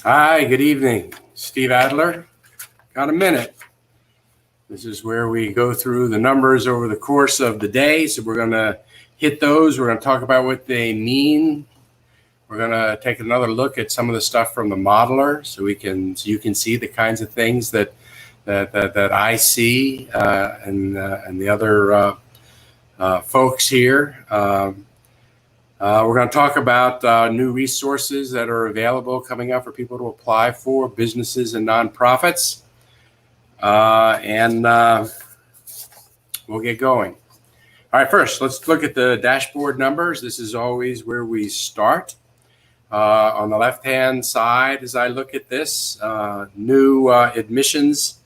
Hi, good evening. Steve Adler. Got a minute. This is where we go through the numbers over the course of the day. So we're going to hit those. We're going to talk about what they mean. We're going to take another look at some of the stuff from the modeler so you can see the kinds of things that I see and the other folks here. We're going to talk about new resources that are available coming up for people to apply for, businesses and nonprofits. And we'll get going. All right, first, let's look at the dashboard numbers. This is always where we start. On the left-hand side, as I look at this, new admissions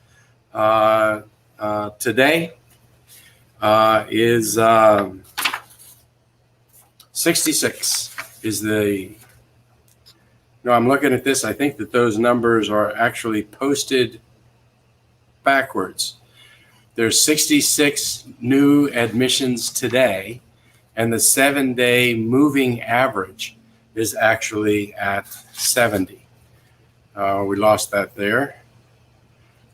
today is 66 is the, I'm looking at this, I think that those numbers are actually posted backwards. There's 66 new admissions today, and the 7-day moving average is actually at 70. We lost that there.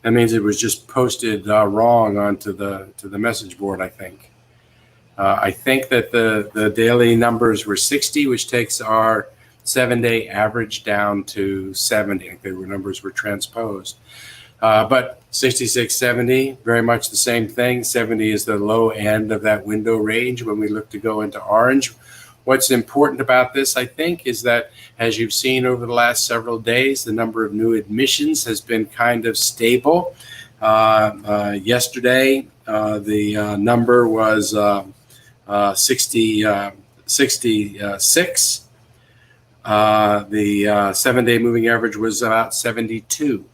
That means it was just posted wrong onto the message board, I think. I think that the daily numbers were 60, which takes our 7-day average down to 70. I think the numbers were transposed. But 66, 70, very much the same thing. 70 is the low end of that window range when we look to go into orange. What's important about this, I think, is that as you've seen over the last several days, the number of new admissions has been kind of stable. Yesterday, the number was 66. The 7-day moving average was about 72.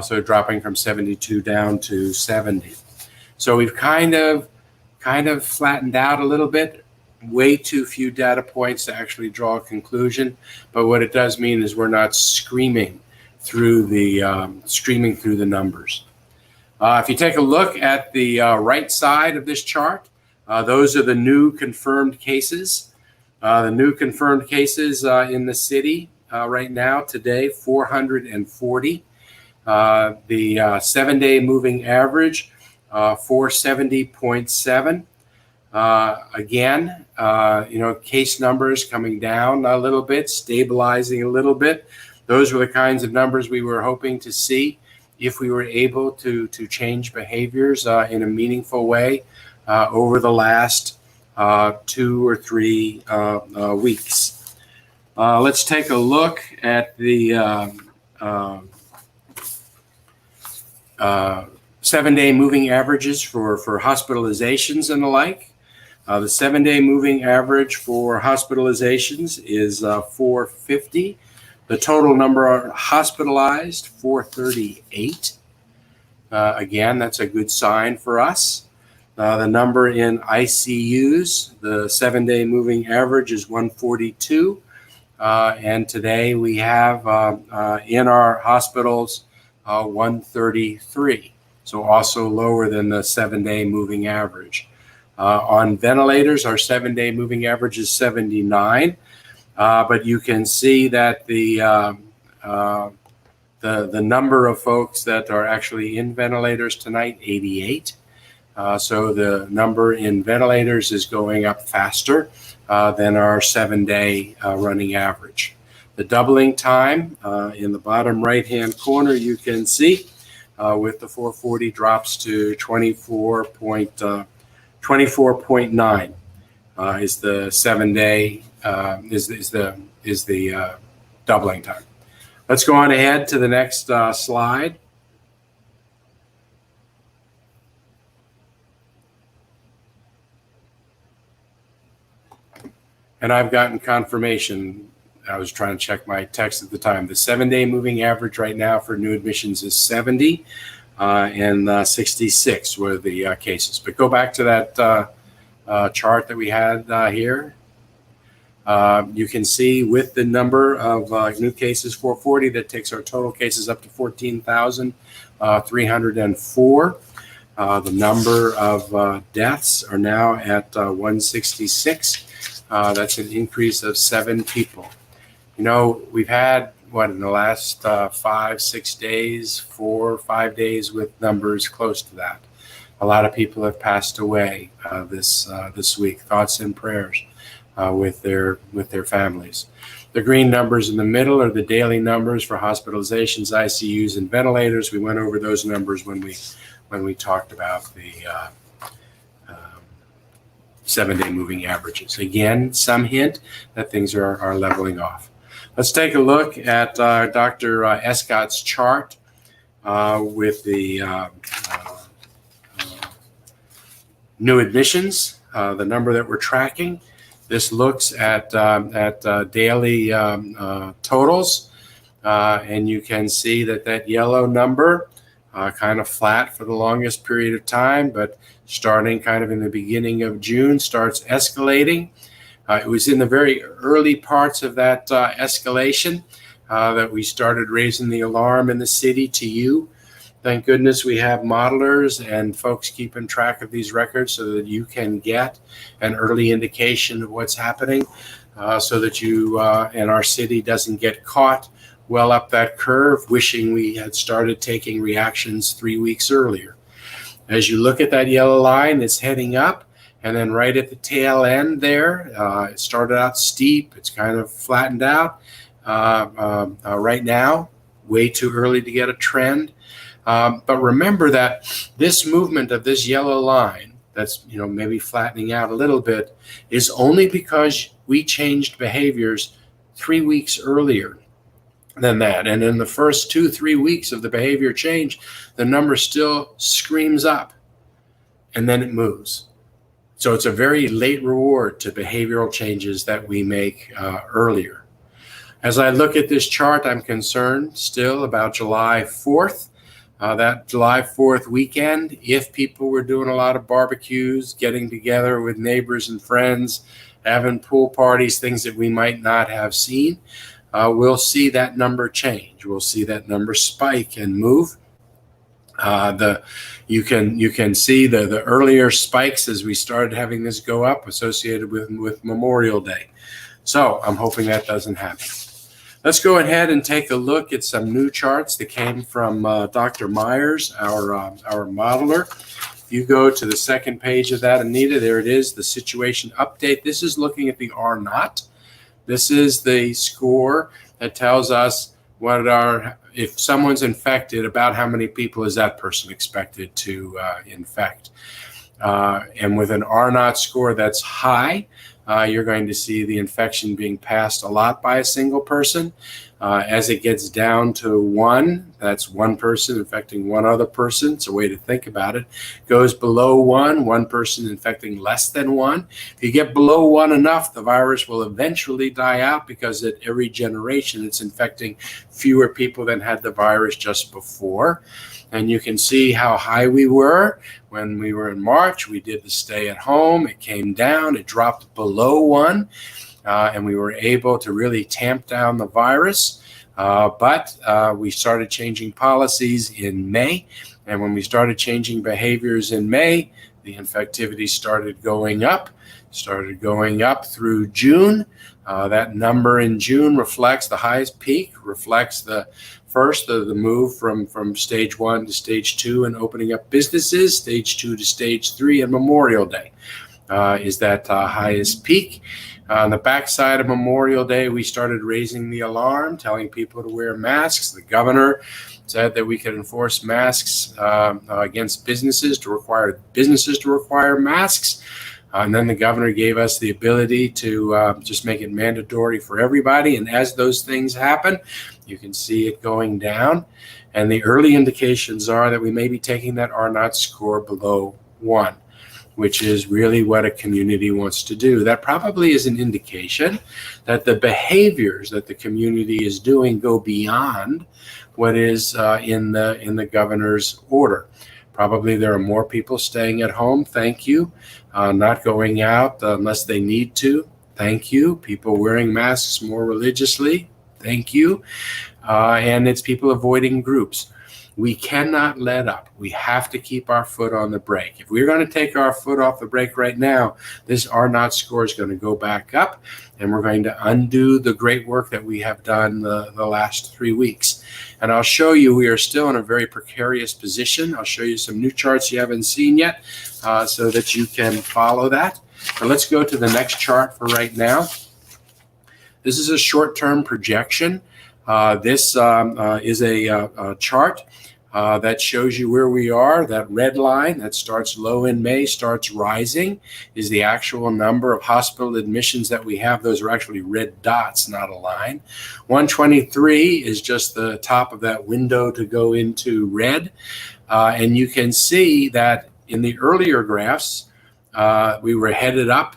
So dropping from 72 down to 70. So we've kind of flattened out a little bit. Way too few data points to actually draw a conclusion. But what it does mean is we're not screaming through the numbers. If you take a look at the right side of this chart, those are the new confirmed cases. The new confirmed cases in the city right now, today, 440. The 7-day moving average, 470.7. Again, case numbers coming down a little bit, stabilizing a little bit. Those were the kinds of numbers we were hoping to see if we were able to change behaviors in a meaningful way over the last 2 or 3 weeks. Let's take a look at the 7-day moving averages for hospitalizations and the like. The 7-day moving average for hospitalizations is 450. The total number hospitalized, 438. Again, that's a good sign for us. The number in ICUs, the 7-day moving average is 142. And today we have in our hospitals 133. So also lower than the 7-day moving average. On ventilators, our 7-day moving average is 79. But you can see that the number of folks that are actually in ventilators tonight, 88. So the number in ventilators is going up faster than our 7-day running average. The doubling time in the bottom right-hand corner, you can see with the 440 drops to 24.9 is the 7-day is the doubling time. Let's go on ahead to the next slide. And I've gotten confirmation. I was trying to check my text at the time. The 7-day moving average right now for new admissions is 70, and 66 were the cases. But go back to that chart that we had here. You can see with the number of new cases, 440, that takes our total cases up to 14,304. The number of deaths are now at 166. That's an increase of 7 people. You know, we've had in the last 5, 6 days, 4 or 5 days with numbers close to that. A lot of people have passed away this week. Thoughts and prayers with their families. The green numbers in the middle are the daily numbers for hospitalizations, ICUs, and ventilators. We went over those numbers when we talked about the 7-day moving averages. Again, some hint that things are leveling off. Let's take a look at Dr. Escott's chart with the new admissions, the number that we're tracking. This looks at daily totals, and you can see that yellow number kind of flat for the longest period of time, but starting kind of in the beginning of June, starts escalating. It was in the very early parts of that escalation that we started raising the alarm in the city to you. Thank goodness we have modelers and folks keeping track of these records so that you can get an early indication of what's happening, so that you and our city doesn't get caught well up that curve, wishing we had started taking reactions 3 weeks earlier. As you look at that yellow line, it's heading up, and then right at the tail end there, it started out steep. It's kind of flattened out right now. Way too early to get a trend. But remember that this movement of this yellow line that's maybe flattening out a little bit is only because we changed behaviors 3 weeks earlier than that. And in the first 2-3 weeks of the behavior change, the number still screams up and then it moves. So it's a very late reward to behavioral changes that we make earlier. As I look at this chart, I'm concerned still about July 4th. That July 4th weekend, if people were doing a lot of barbecues, getting together with neighbors and friends, having pool parties, things that we might not have seen, we'll see that number change. We'll see that number spike and move. You can see the earlier spikes as we started having this go up associated with Memorial Day. So I'm hoping that doesn't happen. Let's go ahead and take a look at some new charts that came from Dr. Myers, our modeler. If you go to the second page of that, Anita, there it is, the situation update. This is looking at the R0. This is the score that tells us if someone's infected, about how many people is that person expected to infect. And with an R0 score that's high, you're going to see the infection being passed a lot by a single person. As it gets down to 1, that's one person infecting one other person. It's a way to think about it. Goes below 1, one person infecting less than 1. If you get below 1 enough, the virus will eventually die out because at every generation it's infecting fewer people than had the virus just before. And you can see how high we were when we were in March. We did the stay at home. It came down. It dropped below 1. And we were able to really tamp down the virus. But we started changing policies in May. And when we started changing behaviors in May, the infectivity started going up through June. That number in June reflects the highest peak, reflects the move from stage 1 to stage 2 and opening up businesses, stage 2 to stage 3, and Memorial Day is that highest peak. On the backside of Memorial Day, we started raising the alarm, telling people to wear masks. The governor said that we could enforce masks against businesses to require masks. And then the governor gave us the ability to just make it mandatory for everybody. And as those things happen, you can see it going down. And the early indications are that we may be taking that R0 score below 1, which is really what a community wants to do. That probably is an indication that the behaviors that the community is doing go beyond what is in the governor's order. Probably there are more people staying at home. Thank you. Not going out unless they need to. Thank you. People wearing masks more religiously. Thank you. And it's people avoiding groups. We cannot let up. We have to keep our foot on the brake. If we're going to take our foot off the brake right now, this R0 score is going to go back up, and we're going to undo the great work that we have done the last 3 weeks. And I'll show you we are still in a very precarious position. I'll show you some new charts you haven't seen yet so that you can follow that. But let's go to the next chart for right now. This is a short-term projection. This is a chart that shows you where we are. That red line that starts low in May starts rising is the actual number of hospital admissions that we have. Those are actually red dots, not a line. 123 is just the top of that window to go into red. And you can see that in the earlier graphs, we were headed up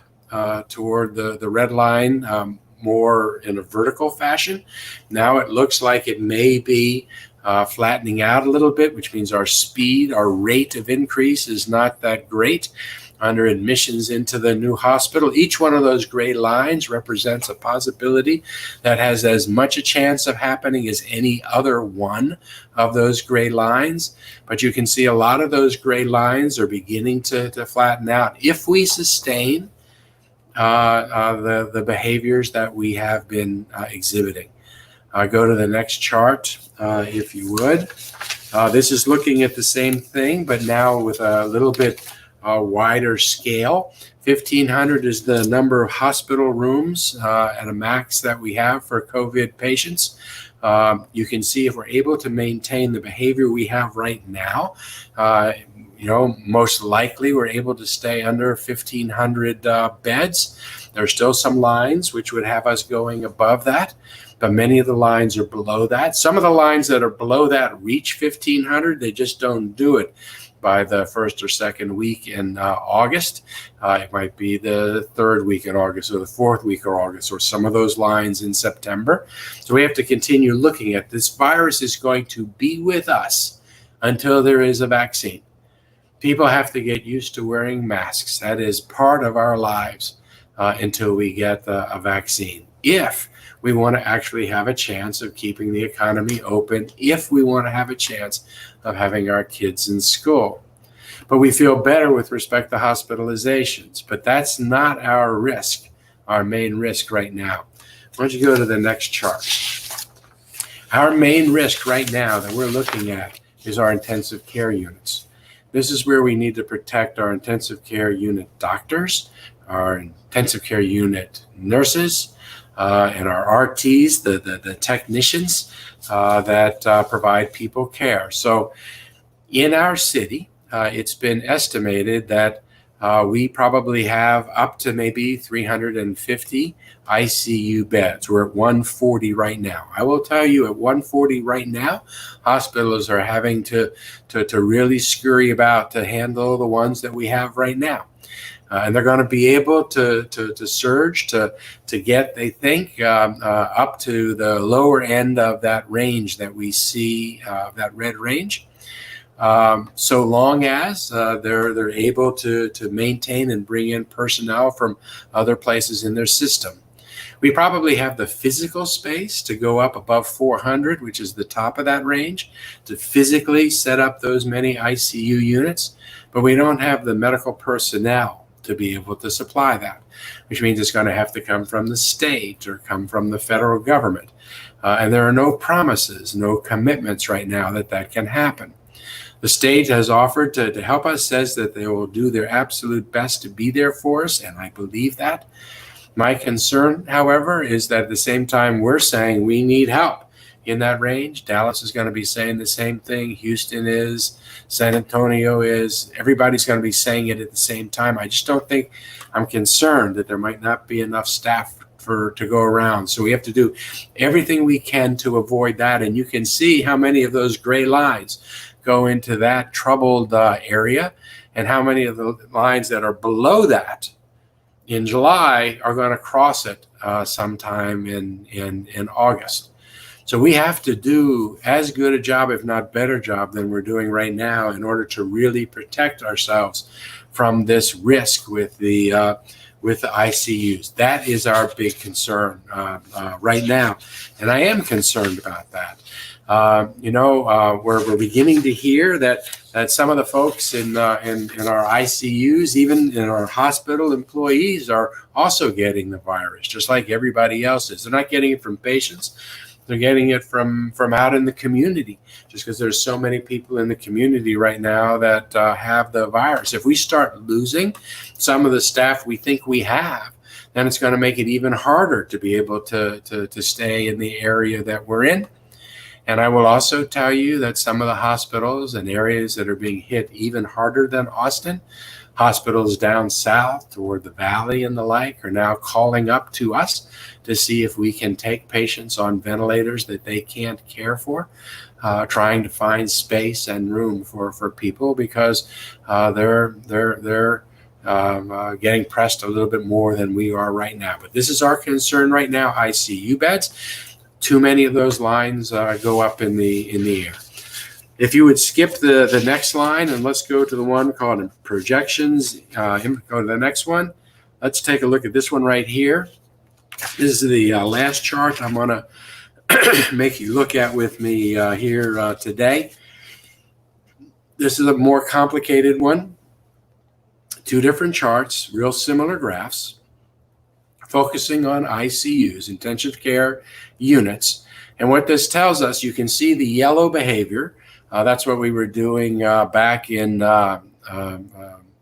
toward the red line more in a vertical fashion. Now it looks like it may be flattening out a little bit, which means our speed, our rate of increase is not that great under admissions into the new hospital. Each one of those gray lines represents a possibility that has as much a chance of happening as any other one of those gray lines. But you can see a lot of those gray lines are beginning to flatten out if we sustain the behaviors that we have been exhibiting. Go to the next chart, if you would. This is looking at the same thing, but now with a little bit wider scale. 1,500 is the number of hospital rooms at a max that we have for COVID patients. You can see if we're able to maintain the behavior we have right now, most likely we're able to stay under 1,500 beds. There are still some lines which would have us going above that, but many of the lines are below that. Some of the lines that are below that reach 1,500. They just don't do it by the first or second week in August. It might be the third week in August or the fourth week of August, or some of those lines in September. So we have to continue looking at this. Virus is going to be with us until there is a vaccine. People have to get used to wearing masks. That is part of our lives until we get a vaccine. If we want to actually have a chance of keeping the economy open, if we want to have a chance of having our kids in school. But we feel better with respect to hospitalizations, but that's not our risk, our main risk right now. Why don't you go to the next chart? Our main risk right now that we're looking at is our intensive care units. This is where we need to protect our intensive care unit doctors, our intensive care unit nurses, and our RTs, the technicians that provide people care. So in our city, it's been estimated that we probably have up to maybe 350 ICU beds. We're at 140 right now. I will tell you, at 140 right now, hospitals are having to really scurry about to handle the ones that we have right now. And they're going to be able to surge to get, they think, up to the lower end of that range that we see, that red range. So long as they're able to maintain and bring in personnel from other places in their system. We probably have the physical space to go up above 400, which is the top of that range, to physically set up those many ICU units, but we don't have the medical personnel to be able to supply that, which means it's going to have to come from the state or come from the federal government. And there are no promises, no commitments right now that can happen. The state has offered to help us, says that they will do their absolute best to be there for us, and I believe that. My concern, however, is that at the same time we're saying we need help in that range. Dallas is going to be saying the same thing. Houston is. San Antonio is. Everybody's going to be saying it at the same time. I just don't think, I'm concerned that there might not be enough staff to go around. So we have to do everything we can to avoid that. And you can see how many of those gray lines go into that troubled area, and how many of the lines that are below that in July are going to cross it sometime in August. So we have to do as good a job, if not better job, than we're doing right now in order to really protect ourselves from this risk with the ICUs. That is our big concern right now, and I am concerned about that. We're beginning to hear that some of the folks in our ICUs, even in our hospital employees, are also getting the virus, just like everybody else is. They're not getting it from patients. They're getting it from out in the community, just because there's so many people in the community right now that have the virus. If we start losing some of the staff we think we have, then it's going to make it even harder to be able to stay in the area that we're in. And I will also tell you that some of the hospitals and areas that are being hit even harder than Austin, hospitals down south toward the valley and the like, are now calling up to us to see if we can take patients on ventilators that they can't care for, trying to find space and room for people, because they're getting pressed a little bit more than we are right now. But this is our concern right now: ICU beds. Too many of those lines go up in the air. If you would skip the next line and let's go to the one called projections, go to the next one. Let's take a look at this one right here. This is the last chart I'm going to make you look at with me here today. This is a more complicated one. Two different charts, real similar graphs, focusing on ICUs, intensive care units. And what this tells us, you can see the yellow behavior. That's what we were doing back in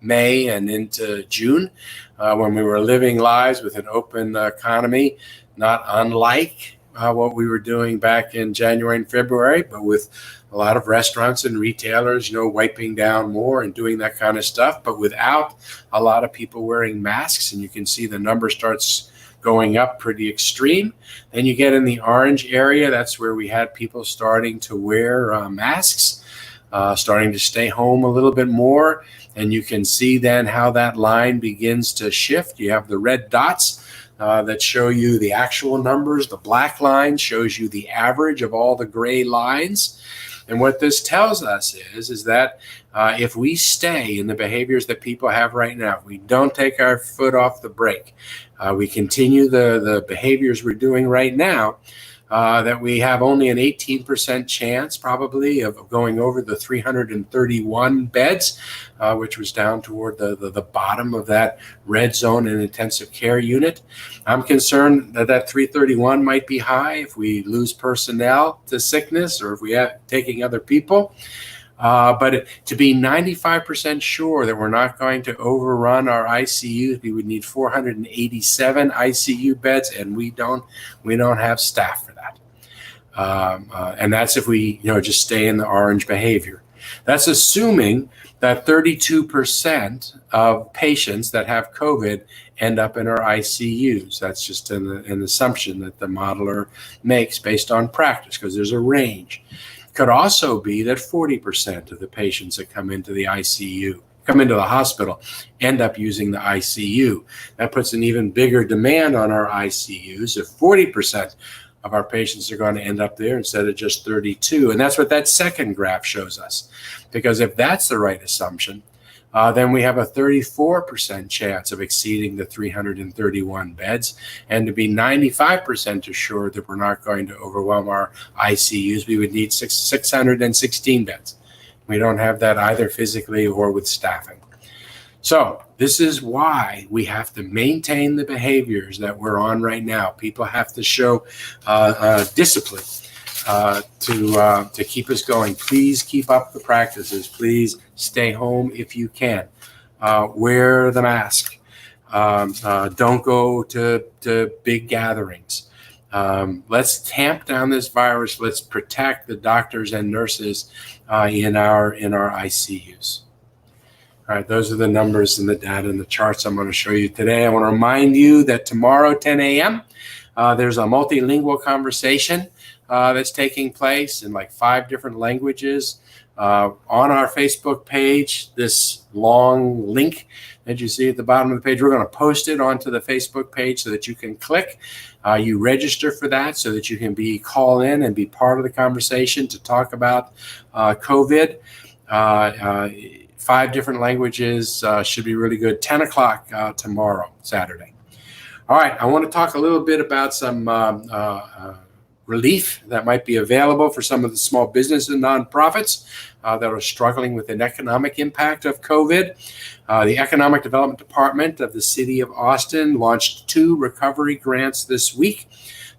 May and into June, when we were living lives with an open economy, not unlike what we were doing back in January and February, but with a lot of restaurants and retailers, wiping down more and doing that kind of stuff, but without a lot of people wearing masks. And you can see the number starts going up pretty extreme. Then you get in the orange area. That's where we had people starting to wear masks, starting to stay home a little bit more. And you can see then how that line begins to shift. You have the red dots that show you the actual numbers. The black line shows you the average of all the gray lines. And what this tells us is that if we stay in the behaviors that people have right now, if we don't take our foot off the brake, we continue the behaviors we're doing right now, that we have only an 18% chance probably of going over the 331 beds, which was down toward the bottom of that red zone in intensive care unit. I'm concerned that 331 might be high if we lose personnel to sickness or if we are taking other people. But to be 95% sure that we're not going to overrun our ICUs, we would need 487 ICU beds, and we don't have staff for that. And that's if we just stay in the orange behavior. That's assuming that 32% of patients that have COVID end up in our ICUs. That's just an assumption that the modeler makes based on practice, because there's a range. Could also be that 40% of the patients that come into the hospital, end up using the ICU. That puts an even bigger demand on our ICUs if 40% of our patients are going to end up there instead of just 32. And that's what that second graph shows us. Because if that's the right assumption, then we have a 34% chance of exceeding the 331 beds. And to be 95% assured that we're not going to overwhelm our ICUs, we would need 616 beds. We don't have that either physically or with staffing. So this is why we have to maintain the behaviors that we're on right now. People have to show discipline to keep us going. Please keep up the practices. Please stay home if you can. Wear the mask. Don't go to big gatherings. Let's tamp down this virus. Let's protect the doctors and nurses in our ICUs. All right, those are the numbers and the data and the charts I'm going to show you today. I want to remind you that tomorrow, 10 a.m., there's a multilingual conversation that's taking place in like 5 different languages on our Facebook page. This long link that you see at the bottom of the page, we're going to post it onto the Facebook page so that you can click. You register for that so that you can call in and be part of the conversation to talk about COVID. 5 different languages, should be really good. 10 o'clock tomorrow, Saturday. All right, I want to talk a little bit about some relief that might be available for some of the small business and nonprofits that are struggling with an economic impact of COVID. The Economic Development Department of the City of Austin launched 2 recovery grants this week.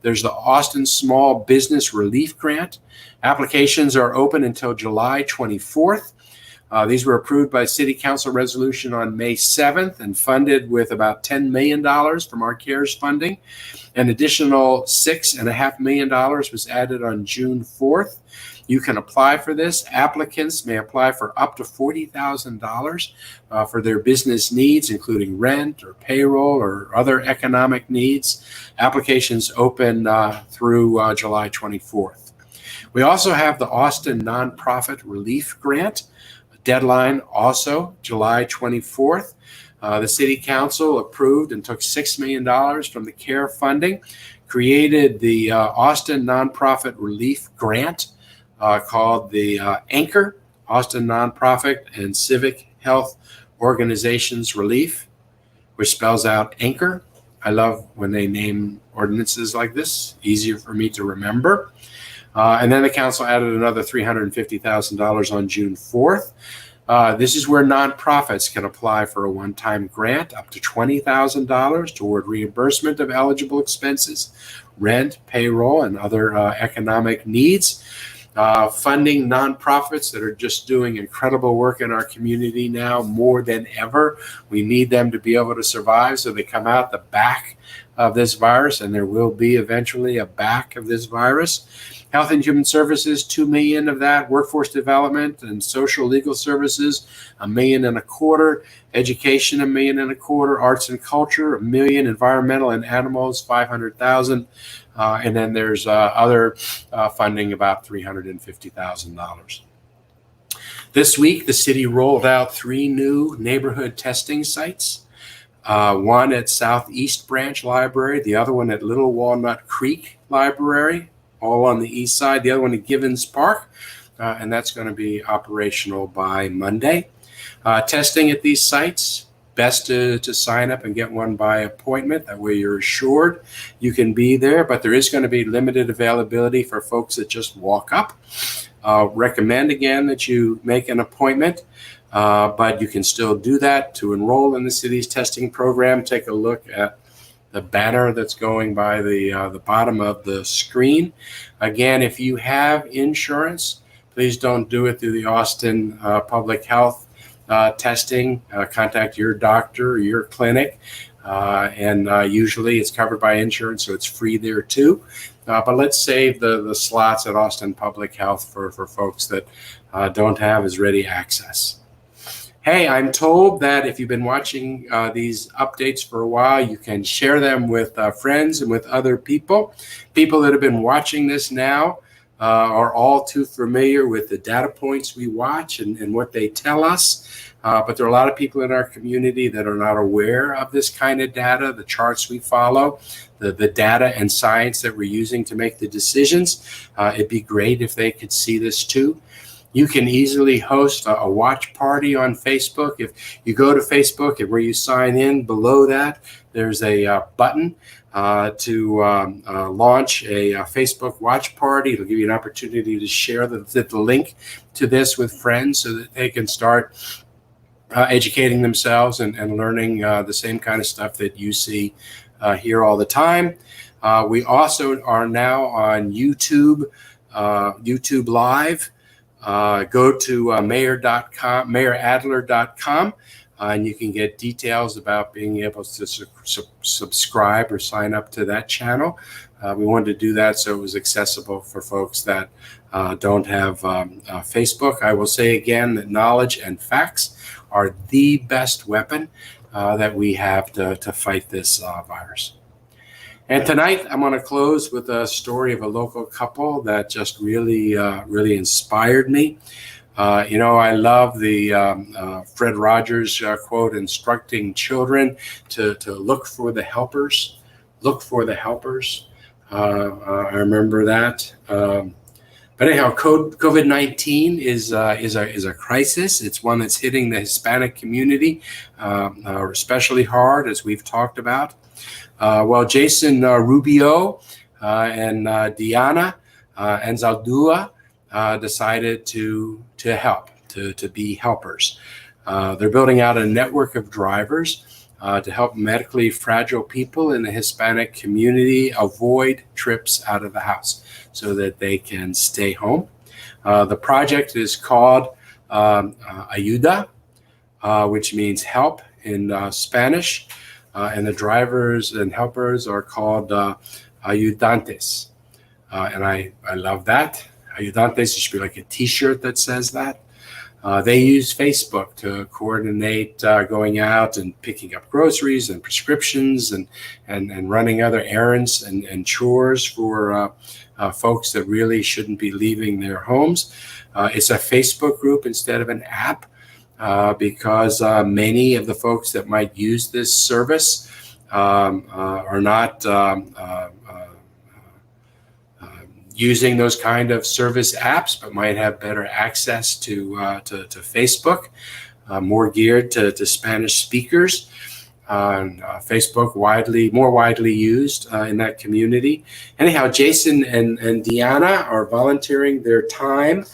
There's the Austin Small Business Relief Grant. Applications are open until July 24th. These were approved by City Council resolution on May 7th and funded with about $10 million from our CARES funding. An additional $6.5 million was added on June 4th. You can apply for this. Applicants may apply for up to $40,000 for their business needs, including rent or payroll or other economic needs. Applications open through July 24th. We also have the Austin Nonprofit Relief Grant. Deadline also July 24th. The City Council approved and took $6 million from the CARE funding, created the Austin Nonprofit Relief Grant called the Anchor, Austin Nonprofit and Civic Health Organizations Relief, which spells out Anchor. I love when they name ordinances like this, easier for me to remember. And then the council added another $350,000 on June 4th. This is where nonprofits can apply for a one-time grant up to $20,000 toward reimbursement of eligible expenses, rent, payroll, and other economic needs. Funding nonprofits that are just doing incredible work in our community now more than ever. We need them to be able to survive so they come out the back of this virus, and there will be eventually a back of this virus. Health and Human Services, $2 million of that. Workforce Development and Social Legal Services, $1.25 million. Education, $1.25 million. Arts and Culture, $1 million. Environmental and Animals, $500,000. And then there's other funding, about $350,000. This week, the city rolled out 3 new neighborhood testing sites. One at Southeast Branch Library, the other one at Little Walnut Creek Library, all on the east side, the other one at Givens Park, and that's going to be operational by Monday. Testing at these sites, best to sign up and get one by appointment. That way you're assured you can be there, but there is going to be limited availability for folks that just walk up. Recommend again that you make an appointment, but you can still do that. To enroll in the city's testing program, take a look at the banner that's going by the bottom of the screen. Again, if you have insurance, please don't do it through the Austin Public Health testing. Contact your doctor or your clinic, and usually it's covered by insurance, so it's free there too. But let's save the slots at Austin Public Health for folks that don't have as ready access. Hey, I'm told that if you've been watching these updates for a while, you can share them with friends and with other people. People that have been watching this now are all too familiar with the data points we watch and what they tell us. But there are a lot of people in our community that are not aware of this kind of data, the charts we follow, the data and science that we're using to make the decisions. It'd be great if they could see this too. You can easily host a watch party on Facebook. If you go to Facebook and where you sign in, below that, there's a button to launch a Facebook watch party. It'll give you an opportunity to share the link to this with friends so that they can start educating themselves and learning the same kind of stuff that you see here all the time. We also are now on YouTube, YouTube Live. Go to mayoradler.com, and you can get details about being able to subscribe or sign up to that channel. We wanted to do that so it was accessible for folks that don't have Facebook. I will say again that knowledge and facts are the best weapon that we have to fight this virus. And tonight, I'm going to close with a story of a local couple that just really inspired me. I love the Fred Rogers quote, instructing children to look for the helpers. Look for the helpers. I remember that. But anyhow, COVID-19 is a crisis. It's one that's hitting the Hispanic community especially hard, as we've talked about. Jason Rubio and Diana and Zaldua decided to help, to be helpers. They're building out a network of drivers to help medically fragile people in the Hispanic community avoid trips out of the house so that they can stay home. The project is called Ayuda, which means help in Spanish, and the drivers and helpers are called ayudantes. And I love that. Ayudantes should be like a t-shirt that says that. They use Facebook to coordinate going out and picking up groceries and prescriptions and running other errands and chores for folks that really shouldn't be leaving their homes. It's a Facebook group instead of an app because many of the folks that might use this service are not using those kind of service apps, but might have better access to Facebook, more geared to Spanish speakers. Facebook more widely used in that community. Anyhow, Jason and Deanna are volunteering their time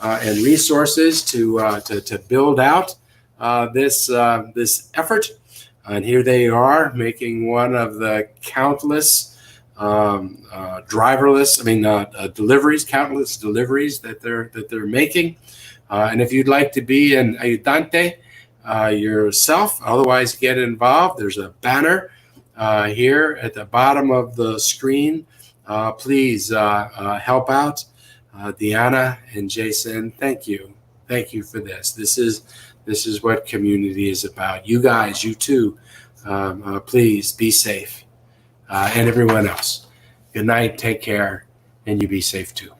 and resources to build out this effort, and here they are making one of the countless countless deliveries that they're making. And if you'd like to be an ayudante yourself, otherwise get involved, there's a banner here at the bottom of the screen. Please help out. Deanna and Jason, thank you for this. This is what community is about. You guys, you too, please be safe. And everyone else. Good night, take care, and you be safe too.